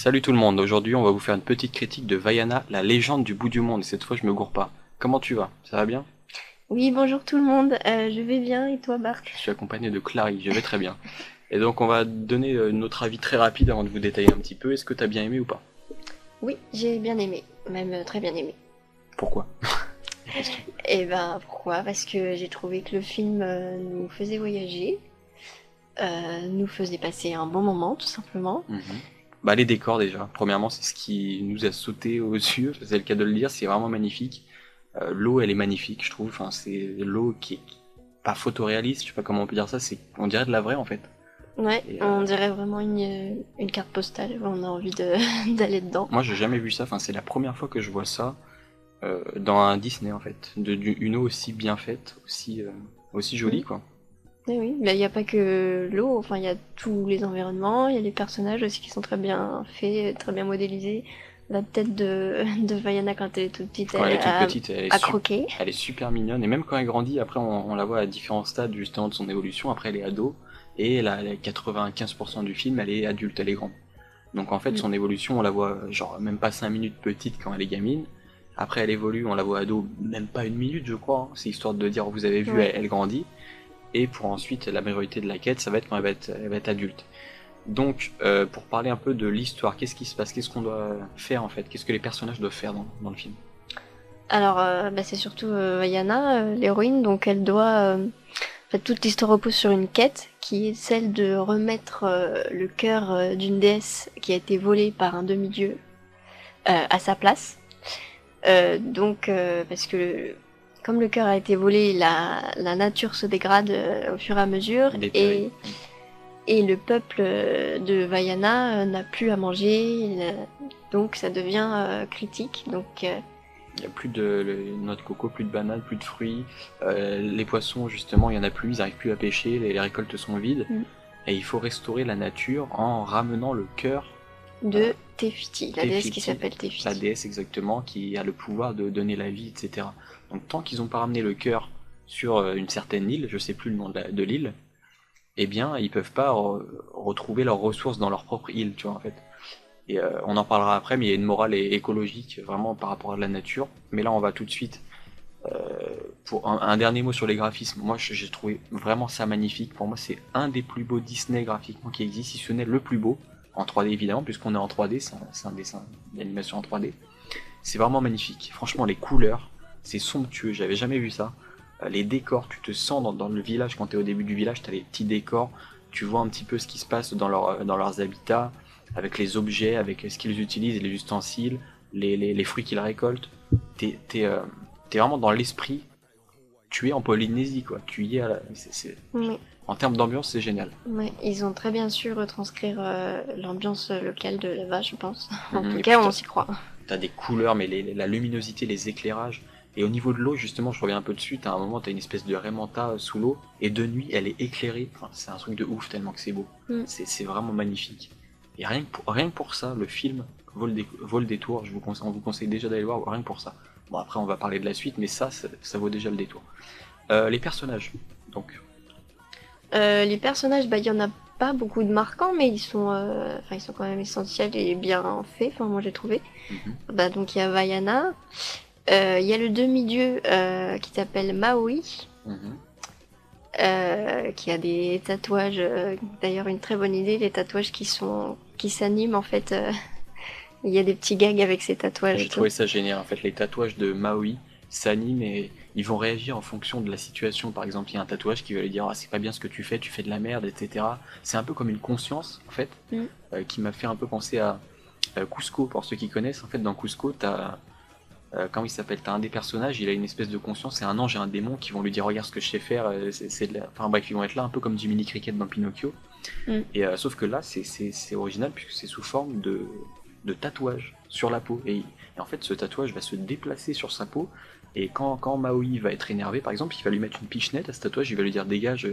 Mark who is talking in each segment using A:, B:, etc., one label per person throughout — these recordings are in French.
A: Salut tout le monde, aujourd'hui on va vous faire une petite critique de Vaiana, la légende du bout du monde, et cette fois je me gourre pas. Comment tu vas? Ça va bien?
B: Oui, bonjour tout le monde, je vais bien et toi Marc?
A: Je suis accompagné de Clary, je vais très bien. Et donc on va donner notre avis très rapide avant de vous détailler un petit peu, est-ce que t'as bien aimé ou pas?
B: Oui, j'ai bien aimé, même très bien aimé.
A: Pourquoi? La question.
B: Et ben pourquoi? Parce que j'ai trouvé que le film nous faisait voyager, nous faisait passer un bon moment tout simplement.
A: Mhm. Bah les décors déjà, premièrement c'est ce qui nous a sauté aux yeux, c'est le cas de le dire, c'est vraiment magnifique. L'eau elle est magnifique je trouve, enfin, c'est l'eau qui est pas photoréaliste, je sais pas comment on peut dire ça, c'est on dirait de la vraie en fait.
B: Ouais,
A: Et
B: on dirait vraiment une carte postale, on a envie de d'aller dedans.
A: moi j'ai jamais vu ça, enfin c'est la première fois que je vois ça. Dans un Disney en fait, une eau aussi bien faite, aussi jolie
B: Mm.
A: quoi.
B: Et oui, là il n'y a pas que l'eau, enfin il y a tous les environnements, il y a les personnages aussi qui sont très bien faits, très bien modélisés. La tête de Vaiana quand elle est toute petite,
A: Quand elle
B: elle
A: est toute
B: a
A: petite,
B: à croquer.
A: elle est super mignonne, et même quand elle grandit, après on la voit à différents stades justement de son évolution, après elle est ado, et là, 95% du film elle est adulte, elle est grande. Donc en fait
B: Mm.
A: son évolution on la voit genre même pas 5 minutes petite quand elle est gamine, après elle évolue, on la voit ado même pas une minute je crois, hein. C'est histoire de dire vous avez vu
B: Ouais.
A: elle grandit, et pour ensuite la majorité de la quête ça va être quand elle va être adulte. Donc, pour parler un peu de l'histoire, qu'est-ce qui se passe? Qu'est-ce qu'on doit faire en fait? Qu'est-ce que les personnages doivent faire dans le film?
B: Alors, bah, c'est surtout Yana, l'héroïne, donc elle doit. En fait, toute l'histoire repose sur une quête qui est celle de remettre le cœur d'une déesse qui a été volée par un demi-dieu à sa place. Parce que comme le cœur a été volé, la nature se dégrade au fur et à mesure
A: Dépéri.
B: et le peuple de Vaiana n'a plus à manger, donc ça devient critique.
A: Il n'y a plus de noix de coco, plus de bananes, plus de fruits. Les poissons, justement, il n'y en a plus, ils n'arrivent plus à pêcher, les récoltes sont vides.
B: Mm.
A: Et il faut restaurer la nature en ramenant le cœur euh,
B: De Tefiti, la déesse qui
A: Tefiti,
B: s'appelle
A: la
B: Tefiti.
A: déesse exactement, qui a le pouvoir de donner la vie, etc. Donc tant qu'ils n'ont pas ramené le cœur sur une certaine île, je sais plus le nom de l'île, eh bien ils peuvent pas retrouver leurs ressources dans leur propre île, tu vois en fait. Et on en parlera après, mais il y a une morale écologique vraiment par rapport à la nature. Mais là, on va tout de suite pour un dernier mot sur les graphismes. Moi, j'ai trouvé vraiment ça magnifique. Pour moi, c'est un des plus beaux Disney graphiquement qui existe, si ce n'est le plus beau, en 3D évidemment, puisqu'on est en 3D, c'est un dessin d'animation en 3D. C'est vraiment magnifique. Franchement, les couleurs, c'est somptueux. J'avais jamais vu ça. Les décors, tu te sens dans le village quand tu es au début du village, tu as les petits décors, tu vois un petit peu ce qui se passe dans leurs habitats, avec les objets, avec ce qu'ils utilisent, les ustensiles, les fruits qu'ils récoltent. T'es vraiment dans l'esprit, tu es en Polynésie, quoi. Tu y es
B: Oui,
A: en termes d'ambiance, c'est génial.
B: oui, ils ont très bien su retranscrire l'ambiance locale de là-bas, je pense. En tout
A: Et
B: cas,
A: puis
B: on s'y croit.
A: t'as des couleurs, mais la luminosité, les éclairages. Et au niveau de l'eau, justement, je reviens un peu dessus, t'as un moment, t'as une espèce de Raimanta sous l'eau, et de nuit, elle est éclairée. Enfin, c'est un truc de ouf tellement que c'est beau.
B: Mm.
A: C'est vraiment magnifique. Et rien que pour ça, le film vaut le détour. On vous conseille déjà d'aller le voir, rien que pour ça. Bon, après, on va parler de la suite, mais ça vaut déjà le détour. Les personnages, donc.
B: Les personnages, bah, il y en a pas beaucoup de marquants, mais ils sont quand même essentiels et bien faits. Enfin, moi, j'ai trouvé.
A: Mhm,
B: Bah, donc, il y a Vaiana. Il y a le demi-dieu qui s'appelle Maui,
A: mhm.
B: qui a des tatouages. D'ailleurs, une très bonne idée, les tatouages qui s'animent en fait. Il y a des petits gags avec ces tatouages
A: J'ai
B: et tout.
A: trouvé ça génial. En fait, les tatouages de Maui s'animent et ils vont réagir en fonction de la situation. Par exemple, il y a un tatouage qui va lui dire ah, c'est pas bien ce que tu fais de la merde, etc. C'est un peu comme une conscience, en fait,
B: Mm.
A: qui m'a fait un peu penser à Cusco, pour ceux qui connaissent. En fait, dans Cusco, t'as. Comment il s'appelle? T'as un des personnages, il a une espèce de conscience, c'est un ange et un démon qui vont lui dire regarde ce que je sais faire, enfin bref, ils vont être là un peu comme Jiminy Cricket dans Pinocchio.
B: Mm.
A: Et sauf que là, c'est original puisque c'est sous forme de tatouage sur la peau. Et en fait, ce tatouage va se déplacer sur sa peau. Et quand Maui va être énervé, par exemple, il va lui mettre une pichenette à ce tatouage, il va lui dire dégage,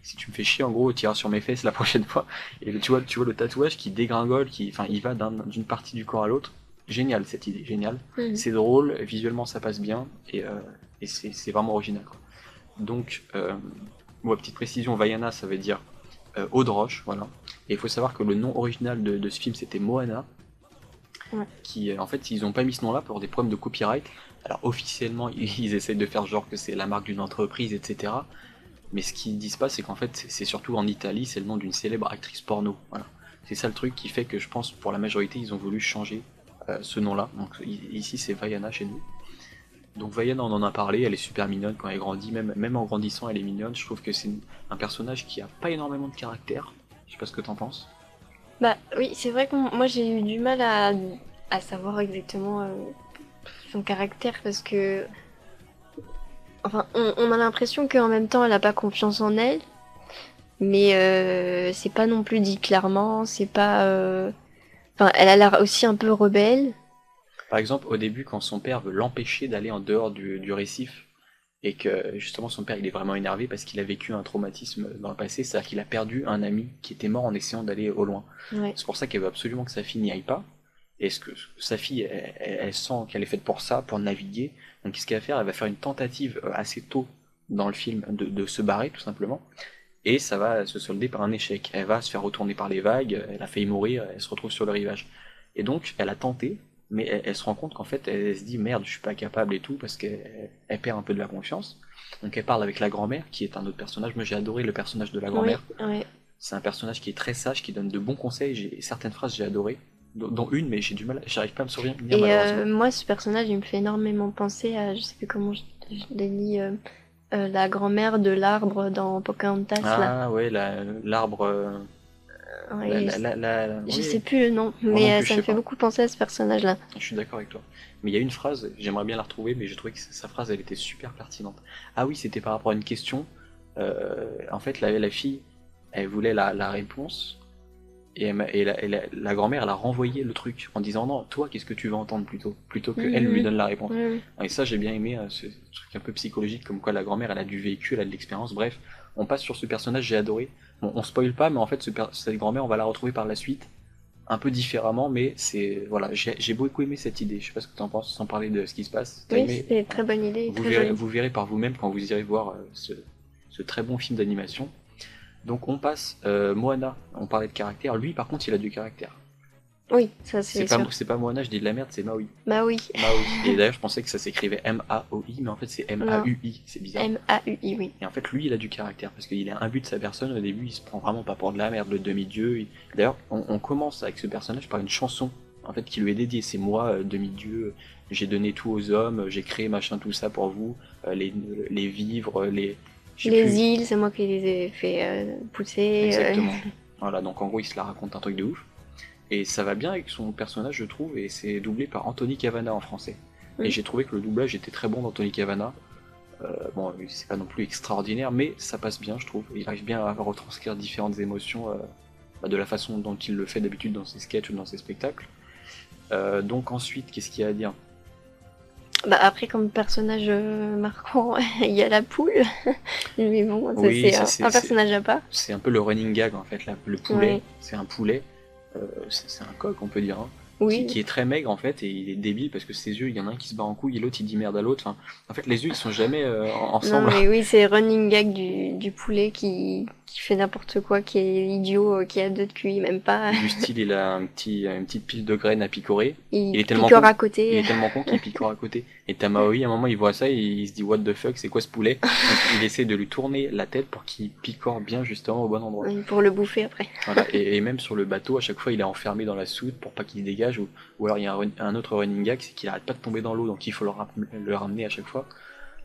A: si tu me fais chier, en gros, tu iras sur mes fesses la prochaine fois. Et tu vois le tatouage qui dégringole, enfin, il va d'une partie du corps à l'autre. Génial cette idée, génial.
B: Mm.
A: C'est drôle, visuellement ça passe bien, et c'est vraiment original, quoi. Donc, petite précision, Vaiana ça veut dire eau de roche, voilà. Et il faut savoir que le nom original de ce film c'était Moana,
B: Ouais.
A: qui en fait ils ont pas mis ce nom-là pour des problèmes de copyright. Alors officiellement ils essayent de faire genre que c'est la marque d'une entreprise, etc. Mais ce qu'ils disent pas, c'est qu'en fait c'est surtout en Italie, c'est le nom d'une célèbre actrice porno. Voilà. C'est ça le truc qui fait que je pense pour la majorité ils ont voulu changer ce nom-là. Donc ici c'est Vaiana chez nous. Donc Vaiana, on en a parlé, elle est super mignonne quand elle grandit, même en grandissant elle est mignonne. Je trouve que c'est un personnage qui a pas énormément de caractère. Je sais pas ce que t'en penses.
B: Bah oui, c'est vrai que moi j'ai eu du mal à savoir exactement son caractère parce que, enfin, on a l'impression qu'en même temps elle a pas confiance en elle, mais c'est pas non plus dit clairement, c'est pas. Enfin, elle a l'air aussi un peu rebelle.
A: Par exemple, au début, quand son père veut l'empêcher d'aller en dehors du récif, et que justement son père il est vraiment énervé parce qu'il a vécu un traumatisme dans le passé, c'est-à-dire qu'il a perdu un ami qui était mort en essayant d'aller au loin.
B: Ouais.
A: C'est pour ça qu'elle veut absolument que sa fille n'y aille pas. Et ce que sa fille, elle sent qu'elle est faite pour ça, pour naviguer. Donc qu'est-ce qu'elle va faire? Elle va faire une tentative assez tôt dans le film de se barrer tout simplement. Et ça va se solder par un échec. Elle va se faire retourner par les vagues, elle a failli mourir, elle se retrouve sur le rivage. Et donc elle a tenté, mais elle se rend compte qu'en fait elle se dit merde, je suis pas capable et tout, parce qu'elle perd un peu de la confiance. Donc elle parle avec la grand-mère, qui est un autre personnage. Moi j'ai adoré le personnage de la
B: Oui,
A: grand-mère.
B: ouais.
A: C'est un personnage qui est très sage, qui donne de bons conseils. Certaines phrases j'ai adoré, dont une, mais j'ai du mal, j'arrive pas à me souvenir
B: Et
A: malheureusement.
B: moi, ce personnage, il me fait énormément penser à, je sais plus comment je l'ai dit, la grand-mère de l'arbre dans Pocahontas, là.
A: Ah ouais, l'arbre,
B: Ouais, je
A: oui,
B: sais plus le nom,
A: moi non
B: mais
A: plus je
B: ça me
A: sais
B: fait
A: pas.
B: beaucoup penser à ce personnage-là.
A: Je suis d'accord avec toi. Mais il y a une phrase, j'aimerais bien la retrouver, mais j'ai trouvé que sa phrase, elle était super pertinente. Ah oui, c'était par rapport à une question. En fait, la fille, elle voulait la réponse, et, la grand-mère, elle a renvoyé le truc en disant non, toi, qu'est-ce que tu veux entendre plutôt que elle lui
B: Mhm.
A: donne la réponse.
B: Ouais, ouais.
A: Et ça, j'ai bien aimé ce truc un peu psychologique, comme quoi la grand-mère, elle a du vécu, elle a de l'expérience. Bref, on passe sur ce personnage, j'ai adoré. Bon, on spoil pas, mais en fait, cette grand-mère, on va la retrouver par la suite un peu différemment, mais c'est voilà, j'ai beaucoup aimé cette idée. Je sais pas ce que tu en penses, sans parler de ce qui se passe. T'as
B: Oui,
A: aimé?
B: c'était une
A: Voilà.
B: très bonne idée, très jolie.
A: Vous verrez par vous-même quand vous irez voir ce très bon film d'animation. Donc on passe Moana. On parlait de caractère. Lui, par contre, il a du caractère.
B: Oui, ça c'est sûr.
A: C'est pas Moana, je dis de la merde, c'est Maui.
B: Bah oui.
A: Maui. Et d'ailleurs, je pensais que ça s'écrivait M-A-O-I, mais en fait c'est
B: Non,
A: M-A-U-I. C'est bizarre.
B: M-A-U-I, oui.
A: Et en fait, lui, il a du caractère parce qu'il est imbu de sa personne. Au début, il se prend vraiment pas pour de la merde, le demi-dieu. D'ailleurs, on commence avec ce personnage par une chanson en fait qui lui est dédiée. C'est moi, demi-dieu. J'ai donné tout aux hommes. J'ai créé machin tout ça pour vous. Les vivres, les. Je sais
B: Les
A: plus
B: îles, c'est moi qui les ai fait pousser.
A: exactement. Voilà, donc en gros, il se la raconte un truc de ouf. Et ça va bien avec son personnage, je trouve. Et c'est doublé par Anthony Cavana en français. Et j'ai trouvé que le doublage était très bon d'Anthony Cavana. Bon, c'est pas non plus extraordinaire, mais ça passe bien, je trouve. Il arrive bien à retranscrire différentes émotions de la façon dont il le fait d'habitude dans ses sketchs ou dans ses spectacles. Donc ensuite, qu'est-ce qu'il y a à dire?
B: Bah après, comme personnage marquant, il y a la poule. Mais bon, ça,
A: Oui,
B: c'est un personnage à part.
A: c'est un peu le running gag en fait. Le poulet,
B: Ouais.
A: c'est un poulet. C'est un coq, on peut dire, hein,
B: Oui.
A: qui est très maigre en fait, et il est débile parce que ses yeux, il y en a un qui se bat en couille et l'autre il dit merde à l'autre. Enfin, en fait, les yeux ils sont jamais
B: Non,
A: ensemble.
B: mais oui, c'est running gag du poulet qui fait n'importe quoi, qui est idiot, qui a deux de QI, même pas.
A: Du style, il a une petite pile de graines à picorer.
B: Il
A: Il est tellement
B: picore
A: con,
B: à
A: il
B: côté.
A: est tellement con qu'il picore à côté. Et Tamaoi, à un moment, il voit ça et il se dit what the fuck, c'est quoi ce poulet? Donc il essaie de lui tourner la tête pour qu'il picore bien justement au bon endroit.
B: Pour le bouffer après.
A: Voilà. Et même sur le bateau, à chaque fois, il est enfermé dans la soute pour pas qu'il se dégage. Ou alors il y a un autre running gag, c'est qu'il arrête pas de tomber dans l'eau, donc il faut le ramener à chaque fois.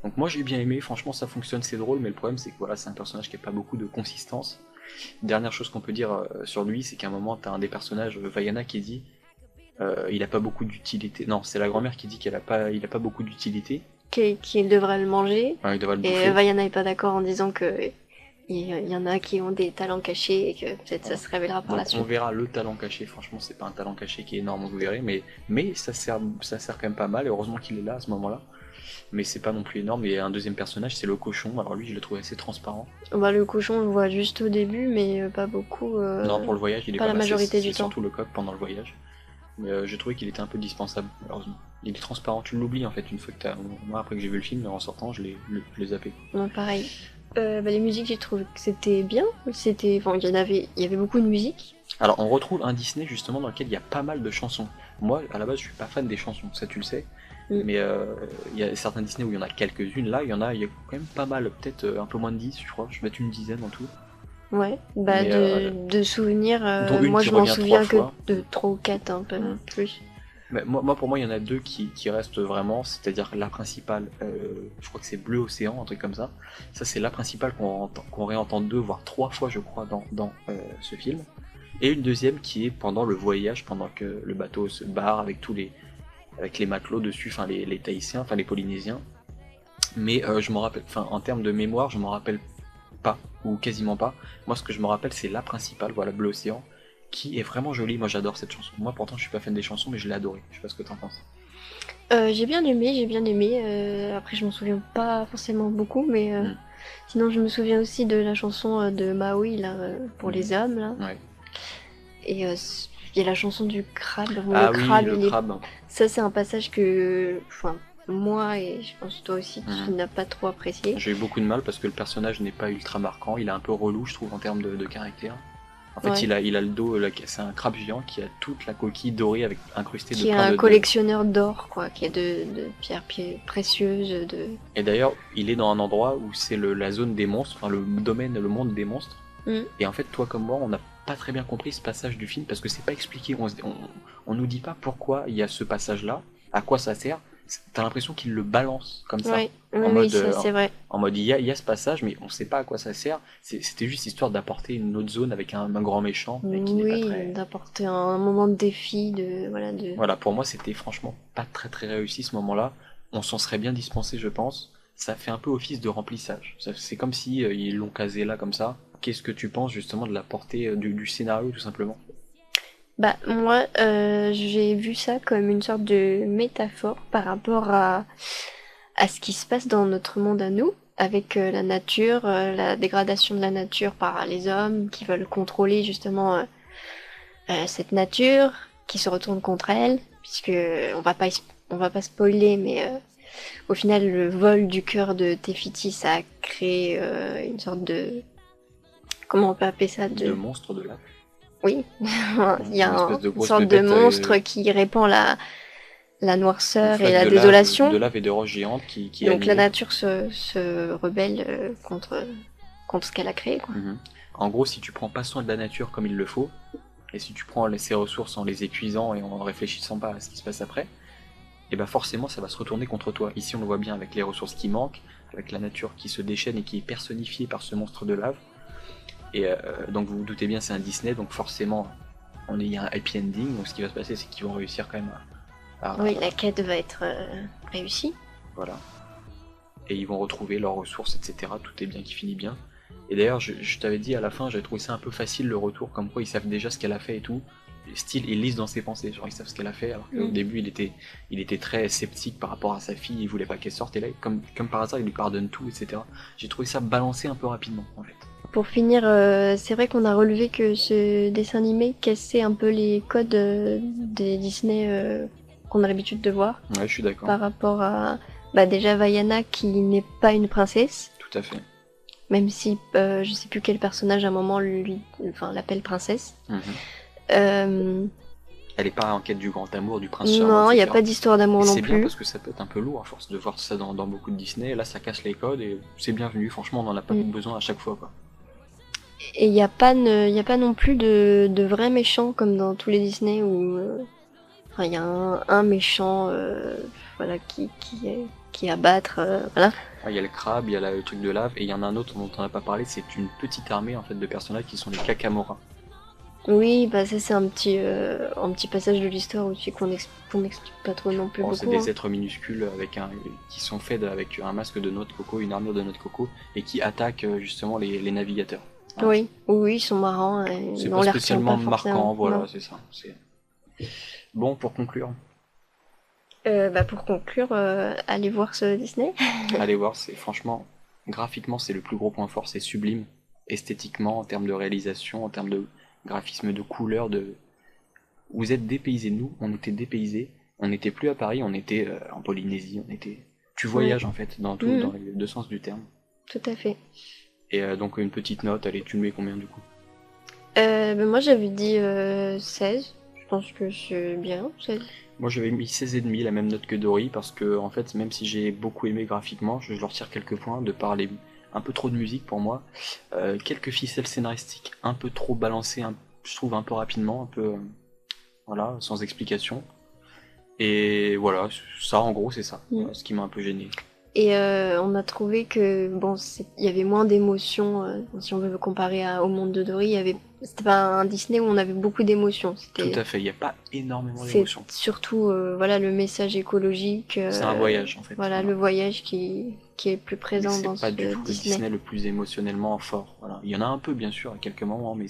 A: Donc moi j'ai bien aimé, franchement ça fonctionne, c'est drôle, mais le problème c'est que voilà, c'est un personnage qui a pas beaucoup de consistance. Dernière chose qu'on peut dire sur lui, c'est qu'à un moment, t'as un des personnages, Vaiana, qui dit il a pas beaucoup d'utilité. Non, c'est la grand-mère qui dit il a pas beaucoup d'utilité.
B: Qu'il devrait le manger.
A: Hein, il devrait le
B: Et
A: bouffer.
B: Vaiana est pas d'accord en disant que il y en a qui ont des talents cachés et que peut-être ça se révélera par la
A: Donc on
B: suite.
A: verra le talent caché. Franchement, c'est pas un talent caché qui est énorme, vous verrez, mais ça sert quand même pas mal. Et heureusement qu'il est là à ce moment-là. Mais c'est pas non plus énorme. Et un deuxième personnage, c'est le cochon. Alors lui, je le trouve assez transparent.
B: Bah, le cochon, on le voit juste au début, mais pas beaucoup.
A: Non, pour le voyage, il est
B: pas
A: quand
B: la
A: même assez-
B: majorité du
A: c'est
B: temps.
A: surtout le coq pendant le voyage. Mais j'ai trouvé qu'il était un peu dispensable, heureusement. Il est transparent, tu l'oublies en fait une fois que t'as. Moi, après que j'ai vu le film, en sortant, je l'ai zappé.
B: Ouais, pareil. Bah, les musiques, j'ai trouvé que c'était bien. Enfin, il y avait beaucoup de musique.
A: Alors, on retrouve un Disney justement dans lequel il y a pas mal de chansons. Moi, à la base, je suis pas fan des chansons, ça tu le sais.
B: Mm.
A: Mais il y a certains Disney où il y en a quelques-unes. Là, il y a quand même pas mal, peut-être un peu moins de 10, je crois. Je vais mettre une dizaine en tout.
B: Ouais, bah
A: Mais
B: de souvenirs,
A: dont une
B: moi
A: qui
B: je m'en
A: revient trois
B: souviens que
A: fois.
B: de 3 ou 4, un peu
A: Mm.
B: plus.
A: Mais pour moi, il y en a deux qui restent vraiment, c'est-à-dire la principale, je crois que c'est Bleu Océan, un truc comme ça. Ça, c'est la principale qu'on réentend deux, voire trois fois, je crois, dans ce film. Et une deuxième qui est pendant le voyage, pendant que le bateau se barre avec les matelots dessus, enfin les Tahitiens, enfin les Polynésiens. Mais je m'en rappelle, enfin en termes de mémoire, je m'en rappelle pas, ou quasiment pas. Moi, ce que je me rappelle, c'est la principale, voilà, Bleu Océan, qui est vraiment jolie. Moi, j'adore cette chanson. Moi, pourtant, je suis pas fan des chansons, mais je l'ai adorée. Je sais pas ce que t'en penses.
B: J'ai bien aimé, après je m'en souviens pas forcément beaucoup, mais
A: Mm.
B: sinon je me souviens aussi de la chanson de Maui, là, pour
A: Mm.
B: les hommes, là.
A: Ouais.
B: Et il y a la chanson du crabe, où le
A: Ah oui,
B: crabe,
A: le crabe.
B: ça c'est un passage que, enfin, moi et je pense toi aussi, tu
A: Mm.
B: n'as pas trop apprécié.
A: J'ai eu beaucoup de mal parce que le personnage n'est pas ultra marquant. Il est un peu relou, je trouve, en termes de caractère. En fait,
B: Ouais.
A: il a le dos, c'est un crabe géant qui a toute la coquille dorée avec incrustée de
B: Qui est
A: plein
B: un
A: de.
B: collectionneur d'or, quoi, qui est de pierres précieuses, de...
A: Et d'ailleurs, il est dans un endroit où c'est la zone des monstres, enfin le domaine, le monde des monstres.
B: Mm.
A: Et en fait, toi comme moi, on n'a pas très bien compris ce passage du film parce que c'est pas expliqué. On nous dit pas pourquoi il y a ce passage-là, à quoi ça sert. T'as l'impression qu'il le balance comme ça,
B: Ouais, oui,
A: en
B: oui,
A: mode,
B: ça c'est vrai.
A: en mode il y a ce passage, mais on sait pas à quoi ça sert. C'était juste histoire d'apporter une autre zone avec un grand méchant, mais qui n'est pas
B: Oui,
A: très.
B: d'apporter un moment de défi, de... Voilà, de...
A: Voilà, pour moi, c'était franchement pas très très réussi ce moment-là. On s'en serait bien dispensé, je pense. Ça fait un peu office de remplissage. C'est comme si ils l'ont casé là comme ça. Qu'est-ce que tu penses justement de la portée du scénario tout simplement?
B: Bah, moi, j'ai vu ça comme une sorte de métaphore par rapport à ce qui se passe dans notre monde à nous, avec la nature, la dégradation de la nature par les hommes qui veulent contrôler justement cette nature, qui se retourne contre elle, puisque on va pas spoiler, mais au final, le vol du cœur de Tefiti, ça a créé une sorte de... Comment on peut appeler ça
A: De
B: de...
A: monstre de là.
B: Oui, il y a
A: Une espèce de
B: une
A: grosse
B: sorte de
A: bébête
B: monstre qui répand la
A: une
B: noirceur et
A: flaque
B: la désolation.
A: de lave et de roche géante qui est
B: Donc la
A: animée.
B: nature se rebelle contre ce qu'elle a créé, quoi.
A: Mhm. En gros, si tu prends pas soin de la nature comme il le faut, et si tu prends ses ressources en les épuisant et en réfléchissant pas à ce qui se passe après, et ben forcément ça va se retourner contre toi. Ici on le voit bien avec les ressources qui manquent, avec la nature qui se déchaîne et qui est personnifiée par ce monstre de lave. Et donc vous vous doutez bien c'est un Disney, donc forcément il y a un happy ending, donc ce qui va se passer c'est qu'ils vont réussir quand même
B: Oui, la quête va être réussie.
A: voilà. Et ils vont retrouver leurs ressources, etc. Tout est bien qui finit bien. Et d'ailleurs je t'avais dit à la fin, j'avais trouvé ça un peu facile le retour, comme quoi ils savent déjà ce qu'elle a fait et tout. Style, ils lisent dans ses pensées, genre ils savent ce qu'elle a fait, alors qu'au début il était très sceptique par rapport à sa fille, il voulait pas qu'elle sorte, et là, comme par hasard, il lui pardonne tout, etc. J'ai trouvé ça balancé un peu rapidement, en fait.
B: Pour finir, c'est vrai qu'on a relevé que ce dessin animé cassait un peu les codes des Disney qu'on a l'habitude de voir
A: Ouais, je suis d'accord,
B: par rapport à bah, déjà Vaiana qui n'est pas une princesse,
A: tout à fait.
B: même si je sais plus quel personnage à un moment l'appelle princesse.
A: Mhm.
B: Euh,
A: Elle est pas en quête du grand amour, du prince charmant,
B: non, il n'y a
A: etc.
B: pas d'histoire d'amour
A: Et
B: non
A: c'est bien
B: plus.
A: parce que ça peut être un peu lourd à force de voir ça dans beaucoup de Disney, là ça casse les codes et c'est bienvenu, franchement on en a pas besoin à chaque fois, quoi.
B: Et il n'y a pas non plus de vrais méchants comme dans tous les Disney où enfin, il y a un méchant voilà, qui est à battre. Voilà.
A: Il y a le crabe, il y a le truc de lave, et il y en a un autre dont on n'a pas parlé, c'est une petite armée en fait de personnages qui sont les Kakamora.
B: Oui, bah ça c'est un petit passage de l'histoire aussi qu'on n'explique pas trop non plus
A: Bon, c'est
B: beaucoup.
A: des êtres minuscules qui sont faits avec un masque de noix de coco, une armure de noix de coco, et qui attaquent justement les navigateurs. Hein.
B: Oui, oui, ils sont marrants.
A: C'est
B: On
A: pas
B: les retient
A: spécialement
B: pas
A: marquant,
B: forcément.
A: voilà,
B: Non.
A: c'est ça. Bon, pour conclure,
B: Bah pour conclure, allez voir ce Disney.
A: allez voir, c'est franchement, graphiquement, c'est le plus gros point fort, c'est sublime, esthétiquement, en termes de réalisation, en termes de graphisme, de couleurs, de... Vous êtes dépaysés, nous, on était dépaysés, on n'était plus à Paris, on était en Polynésie, on était... Tu voyages en fait, dans les deux sens du terme.
B: Tout à fait.
A: Et donc une petite note, allez, tu le mets combien du coup?
B: Moi j'avais dit 16. Je pense que c'est bien, 16.
A: Moi j'avais mis 16,5, la même note que Dory, parce que en fait, même si j'ai beaucoup aimé graphiquement, je leur tire quelques points de par un peu trop de musique pour moi. Quelques ficelles scénaristiques un peu trop balancées, je trouve un peu rapidement, un peu voilà, sans explication. Et voilà, ça en gros c'est ça,
B: Mm.
A: ce qui m'a un peu gêné.
B: Et on a trouvé que bon, il y avait moins d'émotions. Si on veut comparer au monde de Dory, c'était pas un Disney où on avait beaucoup d'émotions.
A: Tout à fait, il n'y a pas énormément
B: C'est
A: d'émotions.
B: surtout voilà le message écologique.
A: C'est un voyage en fait.
B: Voilà le voyage qui est plus
A: Mais
B: présent
A: c'est
B: dans
A: pas du
B: ce
A: tout le Disney le plus émotionnellement fort. Voilà. Il y en a un peu bien sûr à quelques moments, mais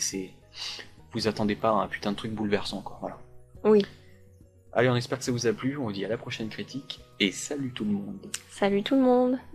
A: vous attendez pas à un putain de truc bouleversant quoi. Voilà.
B: Oui.
A: Allez, on espère que ça vous a plu, on vous dit à la prochaine critique, et salut tout le monde.
B: Salut tout le monde.